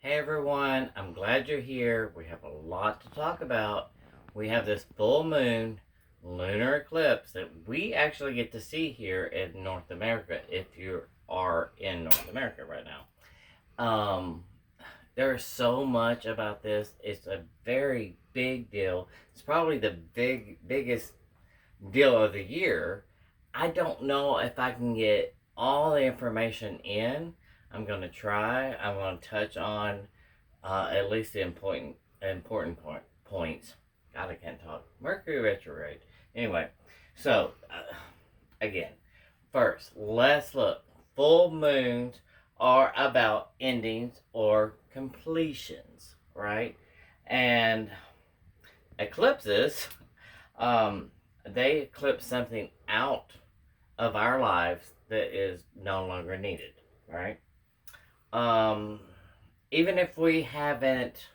Hey everyone, I'm glad you're here. We have a lot to talk about. We have this full moon lunar eclipse that we actually get to see here in North America if you are in North America right now. There's so much about this. It's a very big deal. It's probably the biggest deal of the year. I don't know if I can get all the information in. I'm going to try. I'm going to touch on at least the points. God, I can't talk. Mercury retrograde. Anyway, so again, first, let's look. Full moons are about endings or completions, right? And eclipses, um, they eclipse something out of our lives that is no longer needed, right? Um, Even if we haven't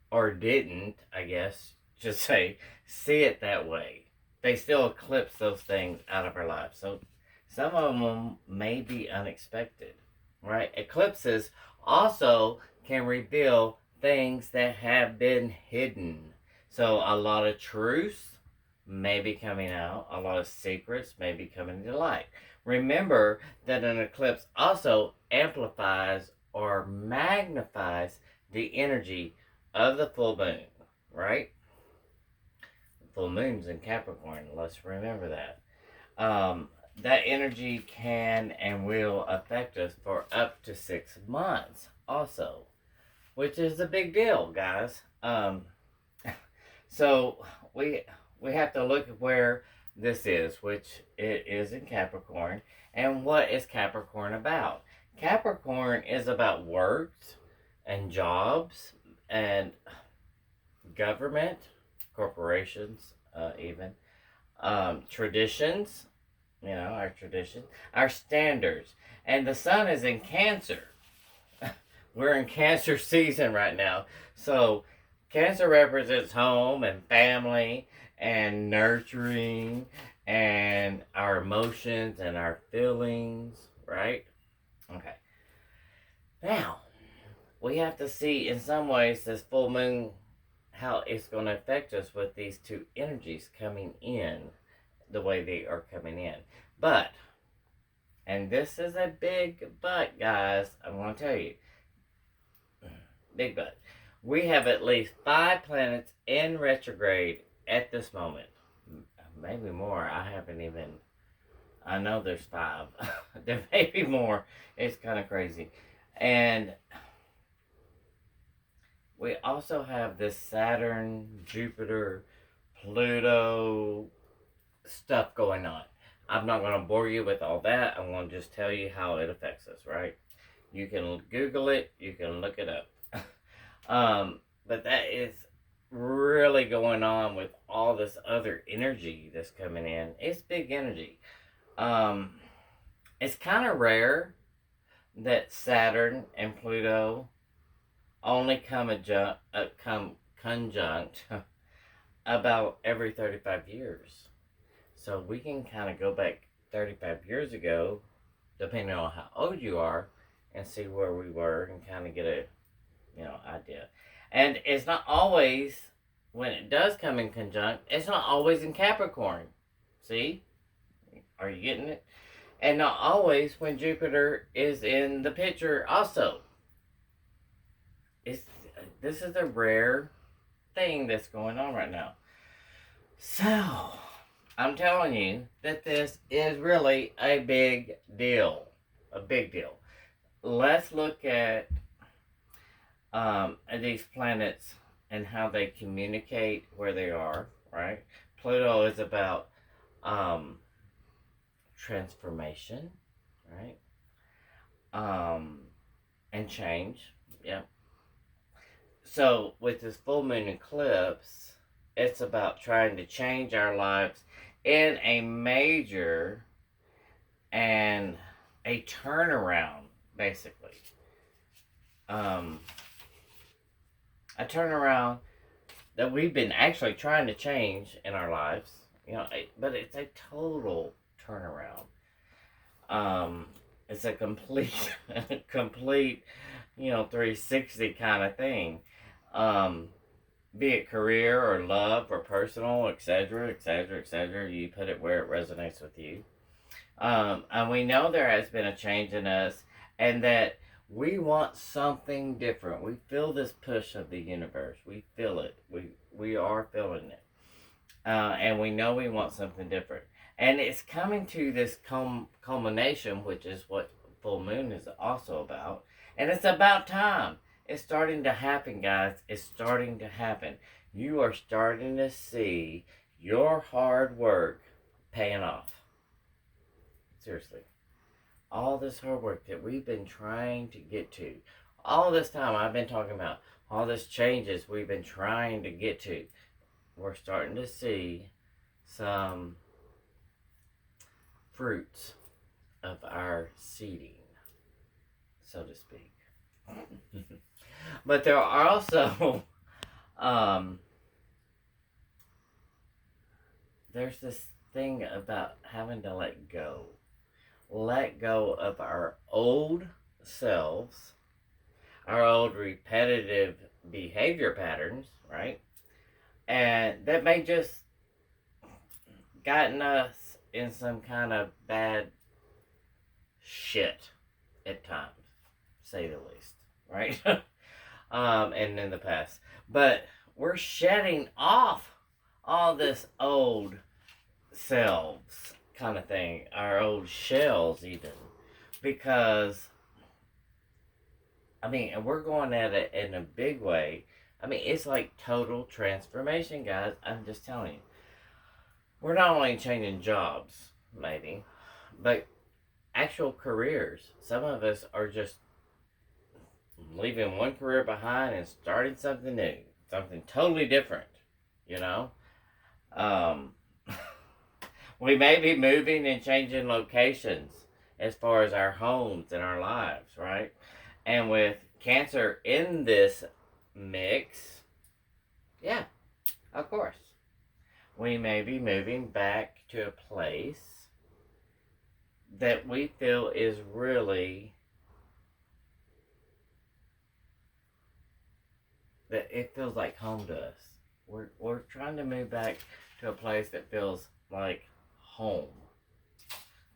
or didn't, I guess, just say, see it that way, they still eclipse those things out of our lives. So some of them may be unexpected, right? Eclipses also can reveal things that have been hidden. So a lot of truths may be coming out, a lot of secrets may be coming to light. Remember that an eclipse also amplifies or magnifies the energy of the full moon, right? Full moon's in Capricorn, let's remember that. That energy can and will affect us for up to 6 months, also, which is a big deal, guys. So we have to look at where this is, which it is in Capricorn, and what is Capricorn about? Capricorn is about works and jobs and government, corporations, even traditions. Our tradition, our standards, and the sun is in Cancer. We're in Cancer season right now, so Cancer represents home and family and nurturing and our emotions and our feelings, right? Okay. Now, we have to see in some ways this full moon how it's going to affect us with these two energies coming in the way they are coming in. But, and this is a big but, guys, I'm going to tell you, big but, we have at least 5 planets in retrograde at this moment. Maybe more. I know there's 5. There may be more. It's kind of crazy. And we also have this Saturn, Jupiter, Pluto stuff going on. I'm not going to bore you with all that. I'm going to just tell you how it affects us, right? You can Google it. You can look it up. But that is really going on with all this other energy that's coming in. It's big energy. It's kind of rare that Saturn and Pluto only come conjunct about every 35 years. So we can kind of go back 35 years ago, depending on how old you are, and see where we were and kind of get a idea. And it's not always, when it does come in conjunct, it's not always in Capricorn. See? Are you getting it? And not always when Jupiter is in the picture also. This is a rare thing that's going on right now. So, I'm telling you that this is really a big deal. A big deal. Let's look at these planets and how they communicate where they are, right? Pluto is about transformation, right? And change, yeah. So with this full moon eclipse, it's about trying to change our lives in a major and a turnaround, basically. A turnaround that we've been actually trying to change in our lives, but it's a total turnaround. It's a complete 360 kind of thing. Be it career or love or personal, etc., etc., etc. You put it where it resonates with you. And we know there has been a change in us, and that we want something different. We feel this push of the universe. We feel it. We are feeling it. And we know we want something different. And it's coming to this culmination, which is what full moon is also about. And it's about time. It's starting to happen, guys. It's starting to happen. You are starting to see your hard work paying off. Seriously. All this hard work that we've been trying to get to. All this time I've been talking about. All this changes we've been trying to get to. We're starting to see some fruits of our seeding, so to speak. But there are also there's this thing about having to let go of our old selves, our old repetitive behavior patterns, right? And that may just gotten us in some kind of bad shit at times, say the least, right? And in the past. But we're shedding off all this old selves kind of thing, our old shells even, because and we're going at it in a big way. It's like total transformation, guys. I'm just telling you. We're not only changing jobs, maybe, but actual careers. Some of us are just leaving one career behind and starting something new, something totally different, you know? We may be moving and changing locations as far as our homes and our lives, right? And with Cancer in this mix, yeah, of course, we may be moving back to a place that we feel is really, that it feels like home to us. We're trying to move back to a place that feels like home,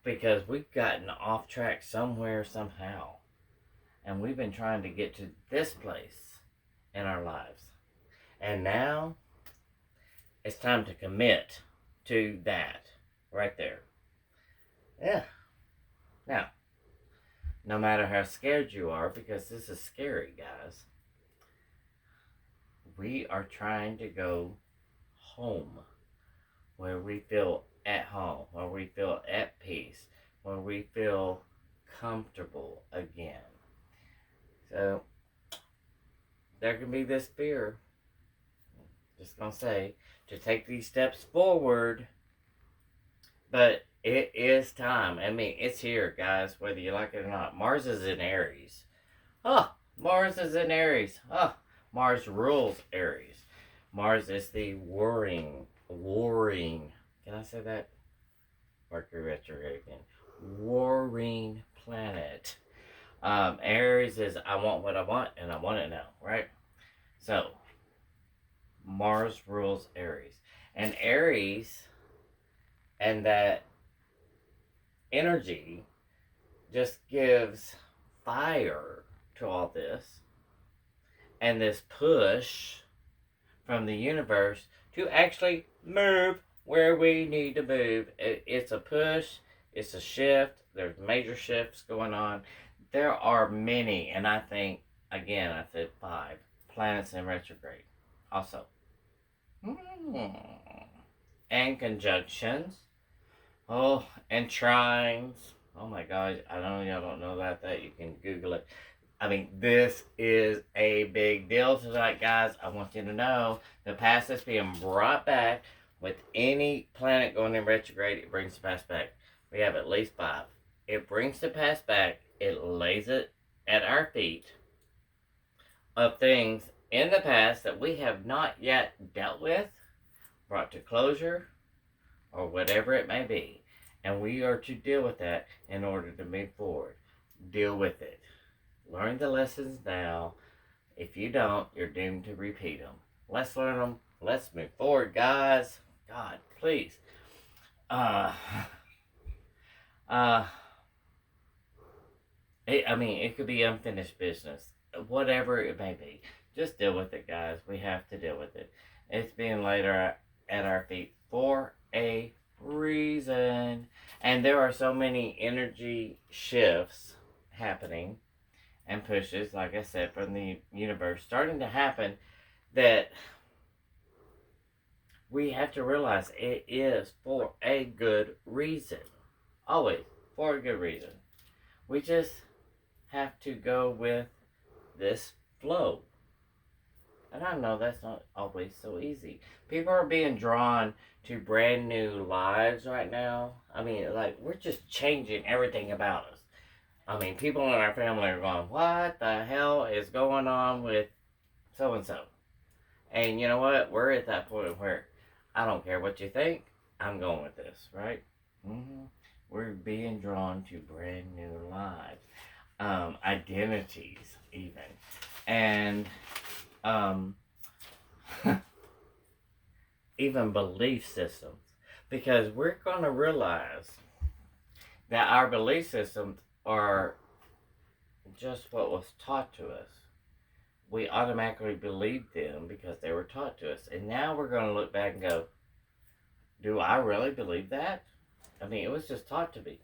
because we've gotten off track somewhere, somehow, and we've been trying to get to this place in our lives, and now it's time to commit to that right there. Yeah. Now, no matter how scared you are, because this is scary, guys, we are trying to go home, where we feel at home, where we feel at peace, where we feel comfortable again. So, there can be this fear, just gonna say, to take these steps forward, but it is time. It's here, guys, whether you like it or not. Mars is in Aries. Mars is in Aries. Mars rules Aries. Mars is the warring. Can I say that? Mercury retrograde again. Warring planet. Aries is I want what I want, and I want it now, right? So, Mars rules Aries. And Aries and that energy just gives fire to all this, and this push from the universe to actually move where we need to move. It's a push, it's a shift, there's major shifts going on. There are many, and I think, again, I said 5 planets in retrograde also. And conjunctions. And trines. Oh my gosh, I know y'all don't know about that. You can Google it. This is a big deal tonight, guys. I want you to know the past is being brought back. With any planet going in retrograde, it brings the past back. We have at least 5. It brings the past back. It lays it at our feet of things in the past that we have not yet dealt with, brought to closure, or whatever it may be. And we are to deal with that in order to move forward. Deal with it. Learn the lessons now. If you don't, you're doomed to repeat them. Let's learn them. Let's move forward, guys. God, please. Uh, uh, it could be unfinished business. Whatever it may be. Just deal with it, guys. We have to deal with it. It's being laid at our feet for a reason. And there are so many energy shifts happening and pushes, like I said, from the universe starting to happen, that we have to realize it is for a good reason. Always for a good reason. We just have to go with this flow. And I know that's not always so easy. People are being drawn to brand new lives right now. We're just changing everything about us. People in our family are going, what the hell is going on with so-and-so? And you know what? We're at that point where I don't care what you think. I'm going with this, right? Mm-hmm. We're being drawn to brand new lives. Identities, even. And even belief systems. Because we're going to realize that our belief systems are just what was taught to us. We automatically believed them because they were taught to us. And now we're going to look back and go, do I really believe that? It was just taught to me.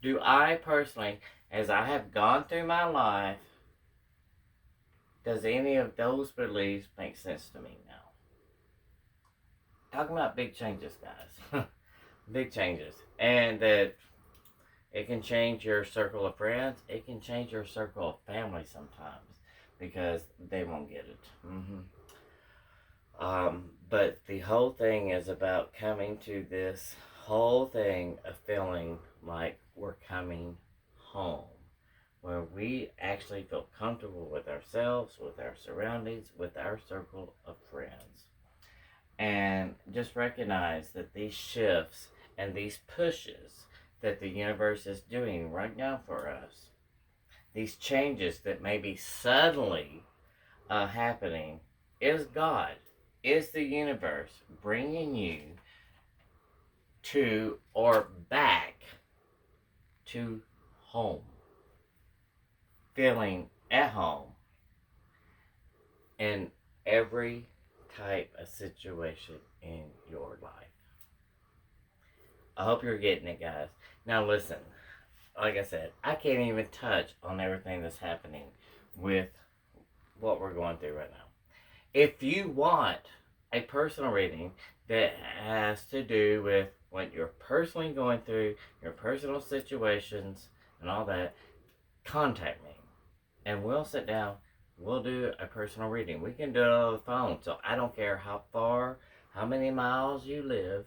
Do I personally, as I have gone through my life, does any of those beliefs make sense to me now? Talking about big changes, guys. Big changes. And that it can change your circle of friends. It can change your circle of family sometimes. Because they won't get it. But the whole thing is about coming to this whole thing of feeling like we're coming home. Where we actually feel comfortable with ourselves, with our surroundings, with our circle of friends. And just recognize that these shifts and these pushes that the universe is doing right now for us, these changes that may be suddenly happening, is God, is the universe bringing you to or back to home. Feeling at home in every type of situation in your life. I hope you're getting it, guys. Now listen. Like I said, I can't even touch on everything that's happening with what we're going through right now. If you want a personal reading that has to do with what you're personally going through, your personal situations, and all that, contact me. And we'll sit down, we'll do a personal reading. We can do it on the phone, so I don't care how far, how many miles you live,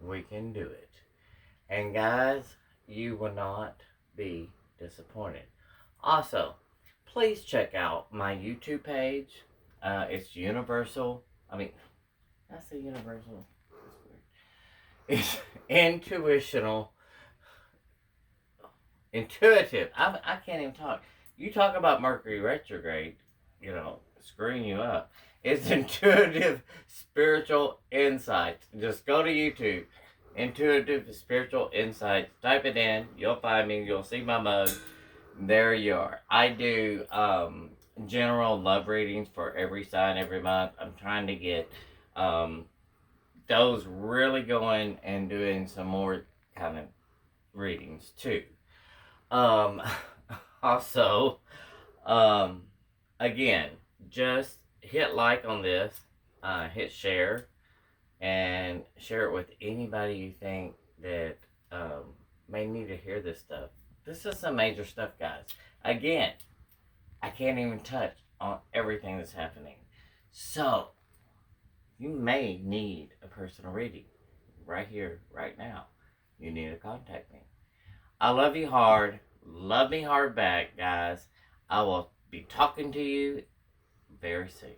we can do it. And guys, you will not be disappointed. Also, please check out my YouTube page. It's Universal. I say Universal. It's Intuitive. I can't even talk. You talk about Mercury retrograde, screwing you up. It's Intuitive Spiritual Insights. Just go to YouTube. Intuitive Spiritual Insights. Type it in. You'll find me. You'll see my mug. There you are. I do general love readings for every sign every month. I'm trying to get those really going and doing some more kind of readings too. Also, again, just hit like on this. Hit share. And share it with anybody you think that may need to hear this stuff. This is some major stuff, guys. Again, I can't even touch on everything that's happening. So, you may need a personal reading right here, right now. You need to contact me. I love you hard. Love me hard back, guys. I will be talking to you very soon.